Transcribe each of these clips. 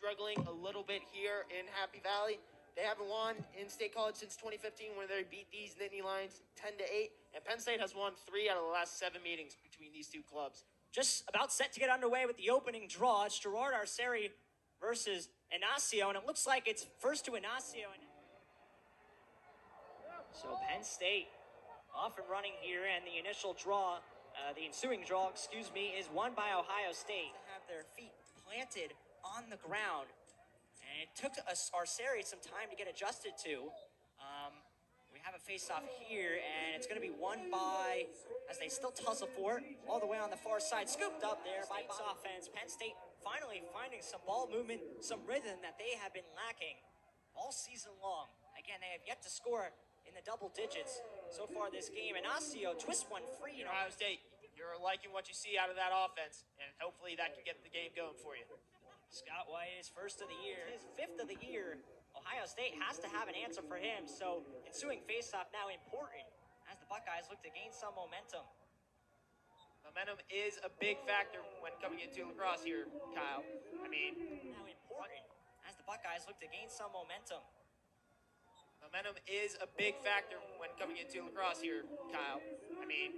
struggling a little bit here in Happy Valley. They haven't won in State College since 2015 when they beat these Nittany Lions 10-8. And Penn State has won 3 out of the last 7 meetings between these two clubs. Just about set to get underway with the opening draw. It's Gerard Arceri versus Inacio, and it looks like it's first to Inacio. So Penn State off and running here, and the initial draw, the ensuing draw, excuse me, is won by Ohio State. To have their feet planted on the ground, and it took Arceri some time to get adjusted to. We have a face-off here, and it's going to be won by, as they still tussle for it, all the way on the far side, scooped up there by State's offense. Penn State finally finding some ball movement, some rhythm that they have been lacking all season long. Again, they have yet to score in the double digits so far this game. Inacio twists one free. Ohio State, you're liking what you see out of that offense, and hopefully that can get the game going for you. Scott White is first of the year, his 5th of the year. Ohio State has to have an answer for him, so ensuing faceoff now important as the Buckeyes look to gain some momentum. Momentum is a big factor when coming into lacrosse here, Kyle. I mean, now important as the Buckeyes look to gain some momentum. Momentum is a big factor when coming into lacrosse here, Kyle. I mean,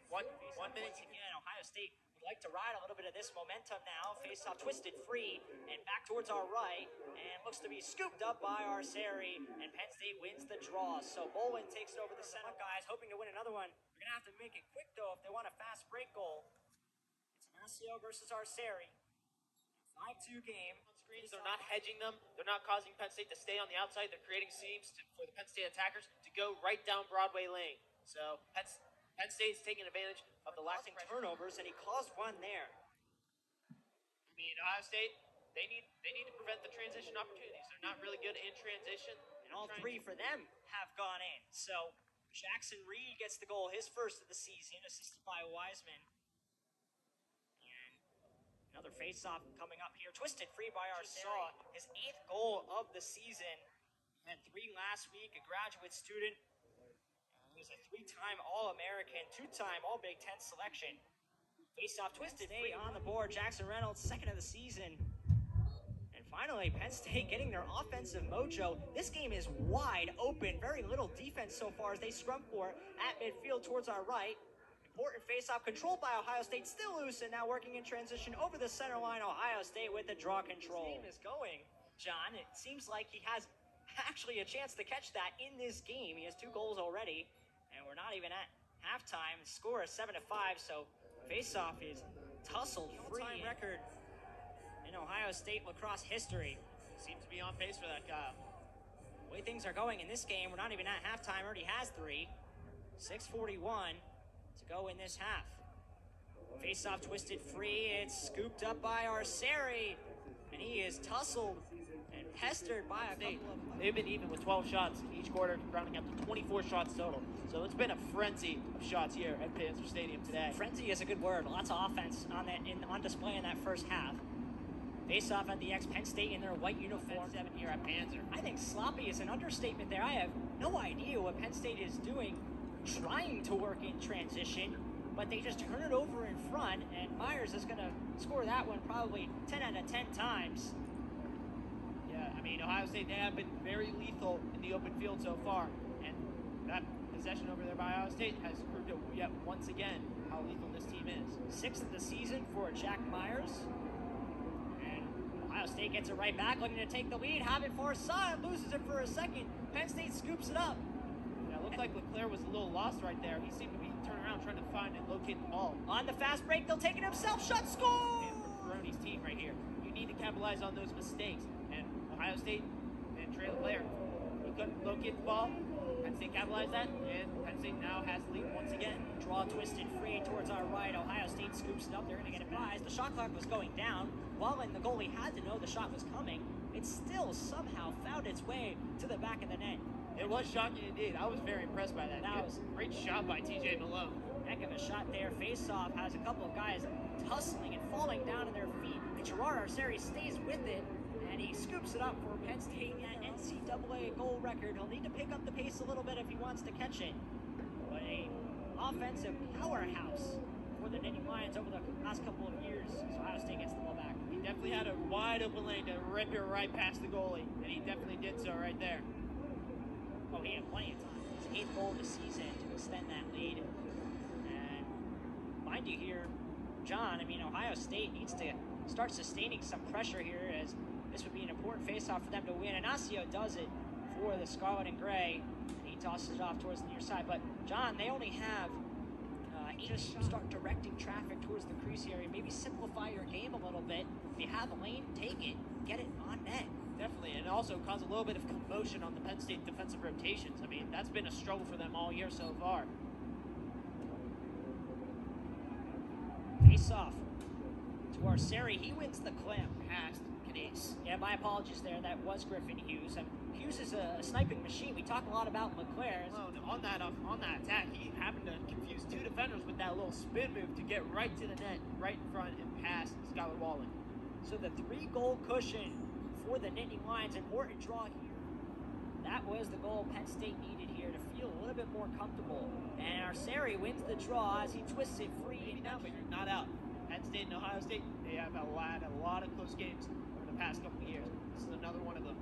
one minute again, Ohio State would like to ride a little bit of this momentum now. Face-off twisted free and back towards our right, and looks to be scooped up by Arceri, and Penn State wins the draw. So Bolin takes it over the center. Guys hoping to win another one. They're gonna have to make it quick though if they want a fast break goal. It's Inacio versus Arceri. 5-2 game. They're not hedging them. They're not causing Penn State to stay on the outside. They're creating seams for the Penn State attackers to go right down Broadway lane. So Penn State's taking advantage of the lasting turnovers, and he caused one there. I mean, Ohio State, they need to prevent the transition opportunities. They're not really good in transition. And all 3 for them have gone in. So Jackson Reed gets the goal, his first of the season, assisted by Wiseman. Another face-off coming up here. Twisted free by Arceri. His 8th goal of the season. Had 3 last week. A graduate student. He was a 3-time All-American, 2-time All-Big Ten selection. Face-off twisted free on the board. Jackson Reynolds, 2nd of the season. And finally, Penn State getting their offensive mojo. This game is wide open. Very little defense so far as they scrum for it at midfield towards our right. Important face-off controlled by Ohio State, still loose, and now working in transition over the center line. Ohio State with the draw control. This game is going, John. It seems like he has actually a chance to catch that in this game. He has 2 goals already, and we're not even at halftime. The score is 7-5, so face-off is tussled free. All-time record in Ohio State lacrosse history. Seems to be on pace for that, Kyle. The way things are going in this game, we're not even at halftime. Already has 3. 6:41. Go in this half. Face-off twisted free. It's scooped up by Arceri, and he is tussled and pestered by a couple of... They've been even with 12 shots each quarter, rounding up to 24 shots total. So it's been a frenzy of shots here at Panzer Stadium today. Frenzy is a good word. Lots of offense on display in that first half. Face-off at the ex-Penn State in their white uniform. 7 here at Panzer. I think sloppy is an understatement there. I have no idea what Penn State is doing, trying to work in transition, but they just turn it over in front, and Myers is going to score that one probably 10 out of 10 times. Yeah, I mean, Ohio State, they have been very lethal in the open field so far, and that possession over there by Ohio State has proved it yet once again how lethal this team is. 6th of the season for Jack Myers, and Ohio State gets it right back, looking to take the lead, have it far side, loses it for a second, Penn State scoops it up. It looked like Leclerc was a little lost right there. He seemed to be turning around trying to find and locate the ball. On the fast break, they'll take it himself. Shot, score! Ferroni's team right here. You need to capitalize on those mistakes. And Ohio State and Trey Leclerc, he couldn't locate the ball. Penn State capitalized that, and Penn State now has the lead once again. Draw twisted free towards our right. Ohio State scoops it up. They're going to get it back. The shot clock was going down. While the goalie had to know the shot was coming, it still somehow found its way to the back of the net. It was shocking indeed. I was very impressed by that. That was a great shot by TJ Malone. Heck of a shot there. Face-off has a couple of guys tussling and falling down to their feet. And Gerard Arceri stays with it, and he scoops it up for Penn State at NCAA goal record. He'll need to pick up the pace a little bit if he wants to catch it. But a offensive powerhouse for the Nittany Lions over the last couple of years. So Ohio State gets the ball back. He definitely had a wide open lane to rip it right past the goalie, and he definitely did so right there. Oh, he had plenty of time. His 8th goal of the season to extend that lead. And mind you here, John, I mean, Ohio State needs to start sustaining some pressure here, as this would be an important face-off for them to win. Inacio does it for the Scarlet and Gray, and he tosses it off towards the near side. But, John, they only have just start directing traffic towards the crease area. Maybe simplify your game a little bit. If you have a lane, take it, get it on net. Definitely, and also cause a little bit of commotion on the Penn State defensive rotations. I mean, that's been a struggle for them all year so far. Face off to Arceri. He wins the clip. Past Canese. Yeah, my apologies there. That was Griffin Hughes. And Hughes is a sniping machine. We talk a lot about LeClaire. Well, on that attack, he happened to confuse two defenders with that little spin move to get right to the net, right in front and past Skylar Wallen. So the 3-goal cushion for the Nittany Lions. Important draw here. That was the goal Penn State needed here to feel a little bit more comfortable. And Arceri wins the draw as he twists it free. Maybe now, but you're not out. Penn State and Ohio State, they have a lot of close games over the past couple of years. This is another one of them.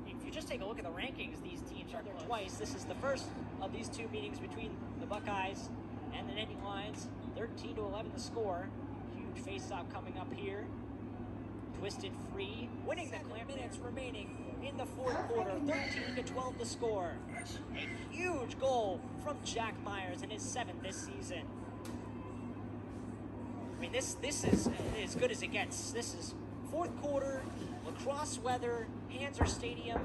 If you just take a look at the rankings, these teams are there twice. This is the first of these two meetings between the Buckeyes and the Nittany Lions. 13-11 the score. Huge face-off coming up here. Twisted free, winning the clip. Minutes remaining in the 4th quarter. 13-12 the score. A huge goal from Jack Myers in his 7th this season. I mean, this is as good as it gets. This is 4th quarter, lacrosse weather, Hanser Stadium.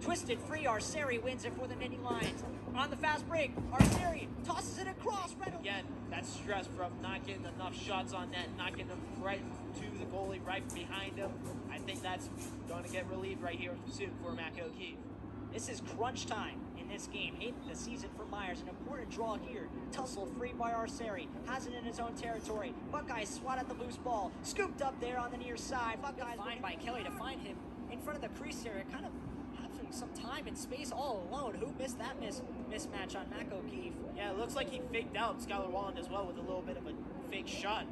Twisted free, Arceri wins it for the Nittany Lions. On the fast break, Arceri tosses it across. Again, that stress from not getting enough shots on net, not getting them right to the goalie, right behind him. I think that's going to get relieved right here soon for Mac O'Keefe. This is crunch time in this game. 8th of the season for Myers. An important draw here. Tussle free by Arceri. Has it in his own territory. Buckeyes swat at the loose ball. Scooped up there on the near side. Buckeyes find by Kelly to find him in front of the crease area. Kind of having some time and space all alone. Who missed that mismatch on Mac O'Keefe? Yeah, it looks like he faked out Skylar Wallen as well with a little bit of a fake shot.